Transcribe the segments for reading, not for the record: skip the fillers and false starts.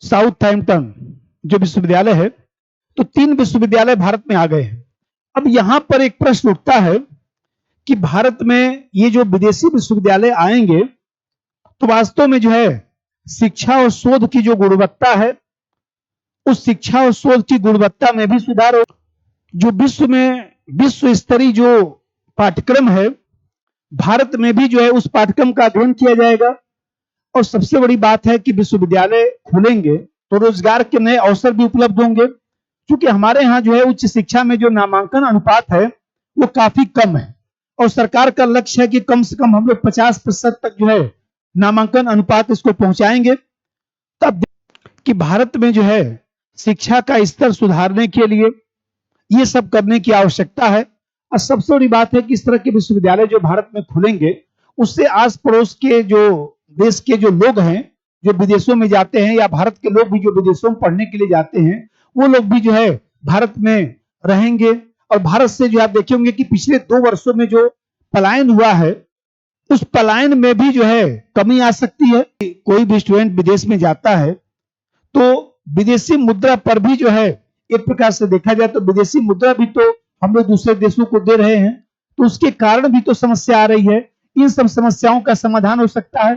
Southampton जो विश्वविद्यालय है, तो 3 विश्वविद्यालय भारत में आ गए हैं। अब यहां पर एक प्रश्न उठता है कि भारत में ये जो विदेशी विश्वविद्यालय आएंगे तो वास्तव में जो है शिक्षा और शोध की जो गुणवत्ता है, उस शिक्षा और शोध की गुणवत्ता में भी सुधार हो। जो विश्व में विश्व स्तरीय जो पाठ्यक्रम है, भारत में भी जो है उस पाठ्यक्रम का अध्ययन किया जाएगा। और सबसे बड़ी बात है कि विश्वविद्यालय खुलेंगे तो रोजगार के नए अवसर भी उपलब्ध होंगे, क्योंकि हमारे यहाँ जो है उच्च शिक्षा में जो नामांकन अनुपात है वो काफी कम है, और सरकार का लक्ष्य है कि कम से कम हम लोग 50% तक जो है नामांकन अनुपात इसको पहुंचाएंगे। तब कि भारत में जो है शिक्षा का स्तर सुधारने के लिए ये सब करने की आवश्यकता है। और सबसे बड़ी बात है कि इस तरह के विश्वविद्यालय जो भारत में खुलेंगे उससे आस पड़ोस के जो देश के जो लोग हैं जो विदेशों में जाते हैं, या भारत के लोग भी जो विदेशों में पढ़ने के लिए जाते हैं, वो लोग भी जो है भारत में रहेंगे। और भारत से जो आप देखेंगे कि पिछले 2 वर्षों में जो पलायन हुआ है, उस पलायन में भी जो है कमी आ सकती है। कोई भी स्टूडेंट विदेश में जाता है तो विदेशी मुद्रा पर भी जो है एक प्रकार से देखा जाए तो विदेशी मुद्रा भी तो हम लोग दूसरे देशों को दे रहे हैं, तो उसके कारण भी तो समस्या आ रही है। इन सब समस्याओं का समाधान हो सकता है।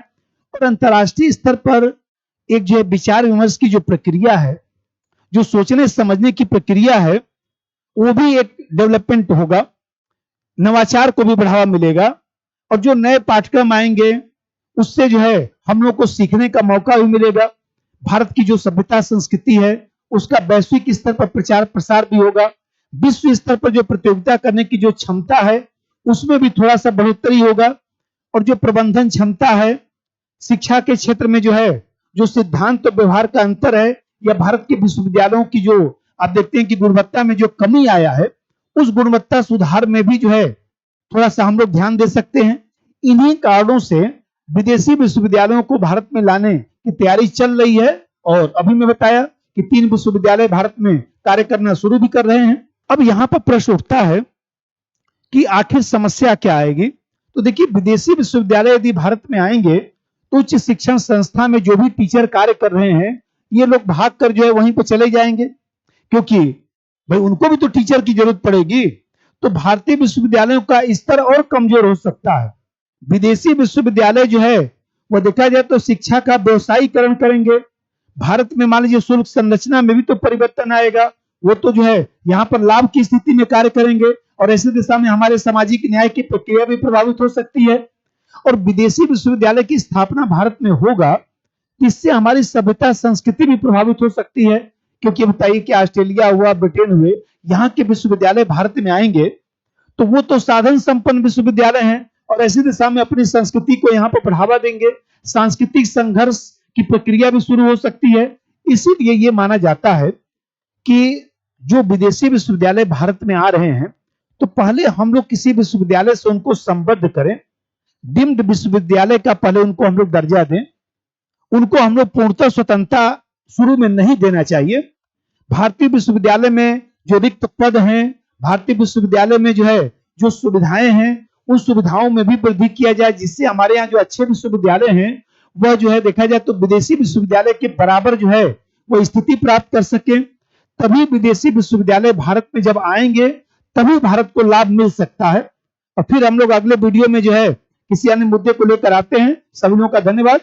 और अंतर्राष्ट्रीय स्तर पर एक जो विचार विमर्श की जो प्रक्रिया है, जो सोचने समझने की प्रक्रिया है, वो भी एक डेवलपमेंट होगा, नवाचार को भी बढ़ावा मिलेगा। और जो नए पाठ्यक्रम आएंगे उससे जो है हम लोग को सीखने का मौका भी मिलेगा। भारत की जो सभ्यता संस्कृति है उसका वैश्विक स्तर पर प्रचार प्रसार भी होगा। विश्व स्तर पर जो प्रतियोगिता करने की जो क्षमता है उसमें भी थोड़ा सा बढ़ोतरी होगा। और जो प्रबंधन क्षमता है शिक्षा के क्षेत्र में जो है जो सिद्धांत और व्यवहार का अंतर है, या भारत के विश्वविद्यालयों की जो आप देखते हैं कि गुणवत्ता में जो कमी आया है, उस गुणवत्ता सुधार में भी जो है थोड़ा सा हम लोग ध्यान दे सकते हैं। इन्हीं कारणों से विदेशी विश्वविद्यालयों को भारत में लाने की तैयारी चल रही है। और अभी मैं बताया कि 3 विश्वविद्यालय भारत में कार्य करना शुरू भी कर रहे हैं। अब यहाँ पर प्रश्न उठता है कि आखिर समस्या क्या आएगी। तो देखिए, विदेशी विश्वविद्यालय यदि भारत में आएंगे तो उच्च शिक्षण संस्था में जो भी टीचर कार्य कर रहे हैं ये लोग भागकर जो है वहीं पर चले जाएंगे, क्योंकि भाई उनको भी तो टीचर की जरूरत पड़ेगी। तो भारतीय विश्वविद्यालयों का स्तर और कमजोर हो सकता है। विदेशी विश्वविद्यालय जो है वह देखा जाए तो शिक्षा का व्यवसायीकरण करेंगे। भारत में मान लीजिए शुल्क संरचना में भी तो परिवर्तन आएगा, वो तो जो है यहाँ पर लाभ की स्थिति में कार्य करेंगे, और ऐसी दिशा में हमारे सामाजिक न्याय की प्रक्रिया भी प्रभावित हो सकती है। और विदेशी विश्वविद्यालय की स्थापना भारत में होगा, इससे हमारी सभ्यता संस्कृति भी प्रभावित हो सकती है। क्योंकि बताइए कि ऑस्ट्रेलिया हुआ, ब्रिटेन हुए, यहाँ के विश्वविद्यालय भारत में आएंगे तो वो तो साधन संपन्न विश्वविद्यालय हैं, और ऐसी दिशा में अपनी संस्कृति को यहाँ पर बढ़ावा देंगे। सांस्कृतिक संघर्ष की प्रक्रिया भी शुरू हो सकती है। इसीलिए ये माना जाता है कि जो विदेशी विश्वविद्यालय भारत में आ रहे हैं तो पहले हम लोग किसी विश्वविद्यालय से उनको संबद्ध करें, डीम्ड विश्वविद्यालय का पहले उनको हम लोग दर्जा दें। उनको हम लोग पूर्णतः स्वतंत्रता शुरू में नहीं देना चाहिए। भारतीय विश्वविद्यालय में जो रिक्त पद हैं, भारतीय विश्वविद्यालय में जो है जो सुविधाएं हैं, उन सुविधाओं में भी वृद्धि किया जाए, जिससे हमारे यहाँ जो अच्छे विश्वविद्यालय हैं वह जो है देखा जाए तो विदेशी विश्वविद्यालय के बराबर जो है वो स्थिति प्राप्त कर सके। तभी विदेशी विश्वविद्यालय भारत में जब आएंगे तभी भारत को लाभ मिल सकता है। और फिर हम लोग अगले वीडियो में जो है किसी अन्य मुद्दे को लेकर आते हैं। सभी लोगों का धन्यवाद।